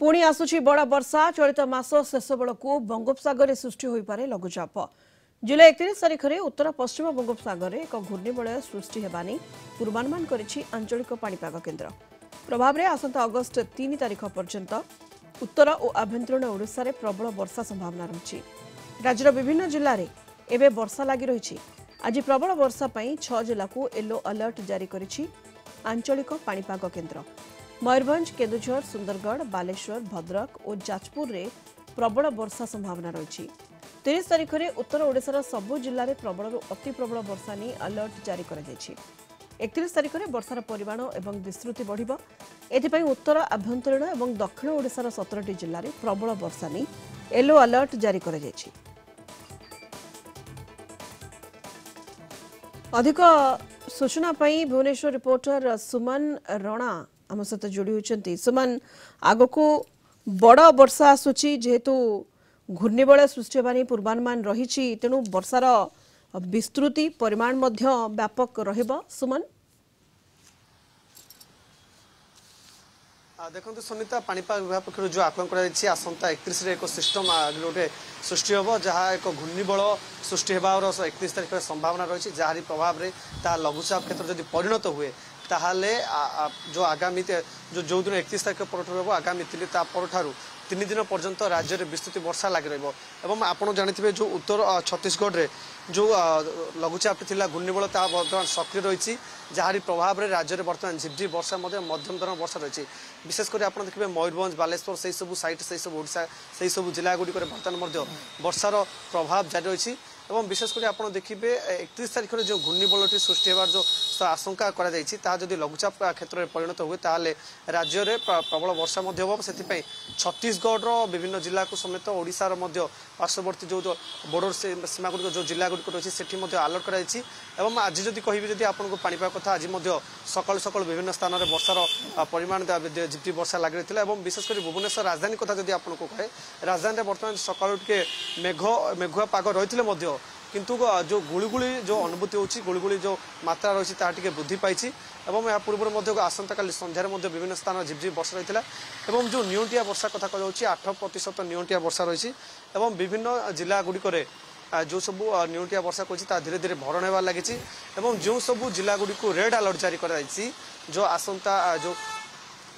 पुणी आसुची बड़ा वर्षा चलित मास शेष बेलू बंगोपसागर सृष्टि हो पारे लघुचाप जुलाई 31 तारिख में उत्तर पश्चिम बंगोपसागर एक घूर्णिबलय सृष्टि होगानी पूर्वानुमान करिछि आंचलिक पाणीपाग केन्द्र प्रभाव में आसंता अगस्ट 3 तारिख पर्यंत उत्तर और आभ्यंतरीण ओडिशा रे प्रबल वर्षा संभावना रही राज्यर विभिन्न जिले में एवं वर्षा लगी रही आज प्रबल वर्षा पई 6 जिला को येलो अलर्ट जारी करिछि आंचलिक पाणीपाग केन्द्र मयूरभंज केन्दुझर सुंदरगढ़ बालेश्वर भद्रक और जाजपुर रे प्रबल वर्षा संभावना रही 30 तारिख में उत्तर ओडिशार सबु जिले में प्रबल अति प्रबल वर्षा नहीं अलर्ट जारी कर 31 तारिख में वर्षार परिमाण और विस्तृति बढ़िबो एथिपई उत्तर आभ्यंतरीण और दक्षिण ओडिशार 17टी जिले में प्रबल वर्षा नहीं येलो अलर्ट जारी कर अधिक सूचना पाई भुवनेश्वर रिपोर्टर सुमन रणा आम सहित जोड़ी होती सुमन आग को बड़ वर्षा आसूची जेहेतु घूर्णिबलय सृष्टि होगा पूर्वानुमान रही तेणु वर्षार विस्तृति परिमाण मध्य व्यापक रहिबो सुमन देखो सुनीता पाणीपाग विभाग पक्ष जो आकलन कर आसंता 31 एक सिस्टम गोटे सृष्टि हम जहाँ एक घूर्णिबल सृष्टि होबार 31 तारिख संभावना रही जहारी प्रभाव में लघुचाप क्षेत्र जब परिणत हुए ताहले जो आगामी जो दिन 31 तारिख पर आगामी 3 दिन पर्यंत राज्य में विस्तृत वर्षा लगी रहा आपड़ जानी जो उत्तर छत्तीसगढ़ में जो लघुचाप थी घूर्णिबल बर्तमान सक्रिय रही जहारी प्रभाव में राज्य में बर्तमान झिपझिप वर्षा मध्यम धरण वर्षा रही विशेषकर आप देखिए मयूरभंज बालेश्वर से सब साइट से सब ओडिशा से सब जिला गुड़िक बर्तमान वर्षार प्रभाव जारी रही और विशेषकर आप देखिए 31 तारिख में जो घूर्णिबलटी सृष्टि होवार जो आशंका जदि लघुचाप क्षेत्र में परिणत हुए ताले राज्य में प्रबल वर्षा से छत्तीसगढ़ विभिन्न जिला को समेत ओडिशार पार्श्ववर्ती जो बॉर्डर से सीमा गुड़िक जो जिला गुड़िक रही है अलर्ट कराई आज जदि कहि आपको पाणीपाग कथा आज सकाल सकाल विभिन्न स्थान में वर्षार परिमाण झिपझिप वर्षा लगी रही है विशेषकर भुवनेश्वर राजधानी कथा जदि आपको कहे राजधानी में बर्तमान सकाल टे मेघुआ पाग रही किंतु जो गुड़गुड़ी जो अनुभूति होची गुड़गुड़ी जो मात्रा रही है वृद्धि पाई या पूर्व आसंता काली संध्यार विभिन्न स्थान झिपझिप वर्षा रही है जो निउंटिया वर्षा कथा कह 8% निउंटिया वर्षा रही विभिन्न जिला गुड़िक जो सब निउंटिया वर्षा कर धीरे धीरे भरण होगा लगी जो सब जिला गुड़िक रेड अलर्ट जारी कर जो आसंता जो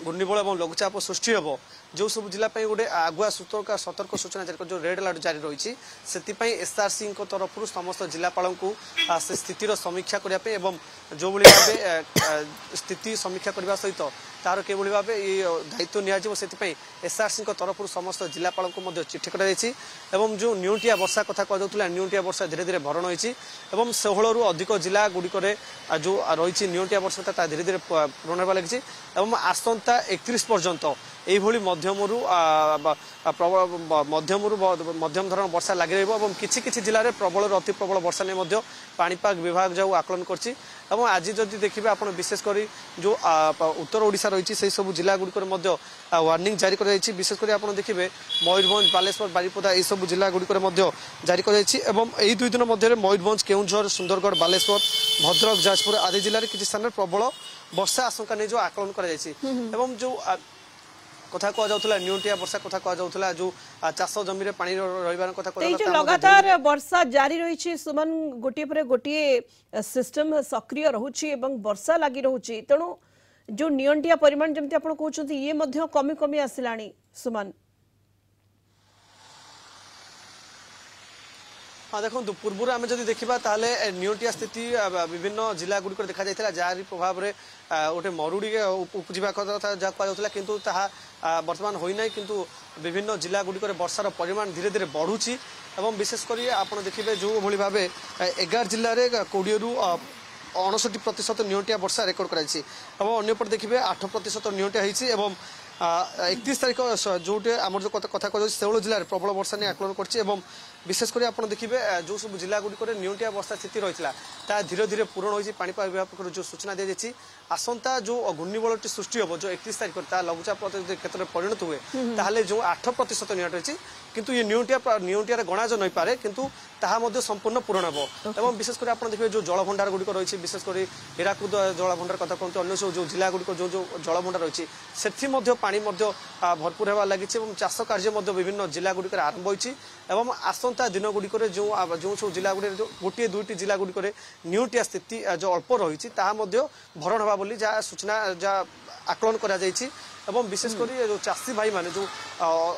घूर्णिबल और लघुचाप सृष्टि हम जो सब जिला गोटे आगुआ सतर्क सूचना जारी जो रेड अलर्ट जारी रही से एसआरसी तरफ समस्त जिलापाल को से स्थितिर समीक्षा करने जो भाव स्थिति समीक्षा करने सहित तार कि भाव ये दायित्व नि एसआरसी तरफ समस्त जिलापाल को चिठी कर जो निउंटिया वर्षा कथा कहुला निउंटिया वर्षा धीरे धीरे भरण होती 16 अधिक जिला गुड़िक जो रही निउंटिया वर्षा धीरे धीरे पूरण होगा लगी आसंता 31 पर्यंत यही मध्यमरू मध्यम धरण वर्षा लगी रही किसी जिले में प्रबल अति प्रबल वर्षा नहीं पाणीपाग विभाग जो आकलन कर आज जदि देखिए आप विशेषकर जो उत्तर ओडिशा रही से सब जिला गुड़िक वार्निंग जारी कर विशेषकर आप देखिए मयूरभंज बालेश्वर बारिपदा यह सब जिला गुड़िक जारी कर 2 दिन मध्य मयूरभंज केन्दुझर सुंदरगढ़ बालेश्वर भद्रक जाजपुर आदि जिले में किसी स्थान में प्रबल वर्षा आशंका नहीं जो आकलन कर जो कथा कहुला निउंटिया वर्षा कथा कहुला जो चाष जमी पानी रही कथा लगातार वर्षा जारी रही सुमन गोटे पर गोटे सिस्टम सक्रिय रोचे वर्षा लगी रोचे तेणु जो निउंटिया परिमाण जमी आप कहते ये कमी कमी आसला सुमन हाँ देखो पूर्व आम जब देखा निउंटिया स्थिति विभिन्न जिला गुड़िक देखा जाता जहां प्रभाव में गोटे मरुड़ी उपजा कथा जहाँ कहला किंतु वर्तमान होना किंतु विभिन्न जिला गुड़िक वर्षार परिमाण धीरे धीरे बढ़ुची विशेषकर आप देखिए जो भाव 11 जिले में 20 ରୁ 59% निउंटिया वर्षा रेकर्ड कर देखिए 8% निउंटिया होती 31 तारिख जोटे आम जो कथा कह 16 जिले में प्रबल वर्षा नहीं आकलन कर विशेषकर आप देखिए जो सब जिला गुड़िक निउंटिया वर्षा स्थिति रही है धीरे धीरे पूरण होती पाणीपाग विभाग पक्ष जो सूचना दी जाती आसंता जो घूर्णिबलटी सृष्टि हम जो 31 तारिख लघुचाप क्षेत्र में परिणत हुए ताहले जो 8% निउंटिया रही किंतु ये निउंटिया गणा जो नहीं पारे किंतु ताहा संपूर्ण पूरण हम विशेषकर आप देखिए जो जलभंडार गुड़िक रही विशेषकर हीराकुद जलभंडार कथा कहते अन्य सब जो जिला गुड़िक जो जलभंडार रही पानी भरपूर होगा लगी चाष कार्य विभिन्न जिला गुड़िक आरंभ होती आसंता दिन गुड़िक जो सब जिला गुड़ी गोटे दुईटी जिला गुड़िक न्यूटिया स्थिति जो अल्प रही भरण होगा बोली जहाँ सूचना जहाँ आकलन करा जायछि एवं विशेषकर जो चाषी भाई माने जो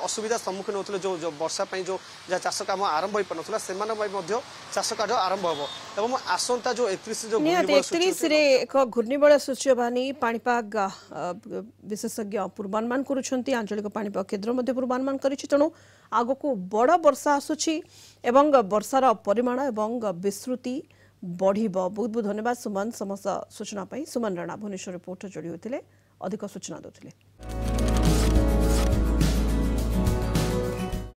असुविधा सम्मुखीन होते जो वर्षा जो जहाँ चाष कम आरंभ हो पारा से चाष कार्य आरंभ हम एवं आसंता जो 31 जो 31 रे एक घूर्णिबलय सृष्टि होबानी पाणीपाग विशेषज्ञ पूर्वानुमान करुछंती आंचलिक पाणीपाग केन्द्र मध्ये पूर्वानुमान करिछि तेणु आगको बड़ वर्षा आसुछि एवं वर्षार परिमाण एवं विस्तृति बढ़िबो। बहुत बहुत धन्यवाद सुमन समस्त सूचना सुमन राणा भुवनेश्वर रिपोर्ट जोड़ी होते अधिक सूचना देते।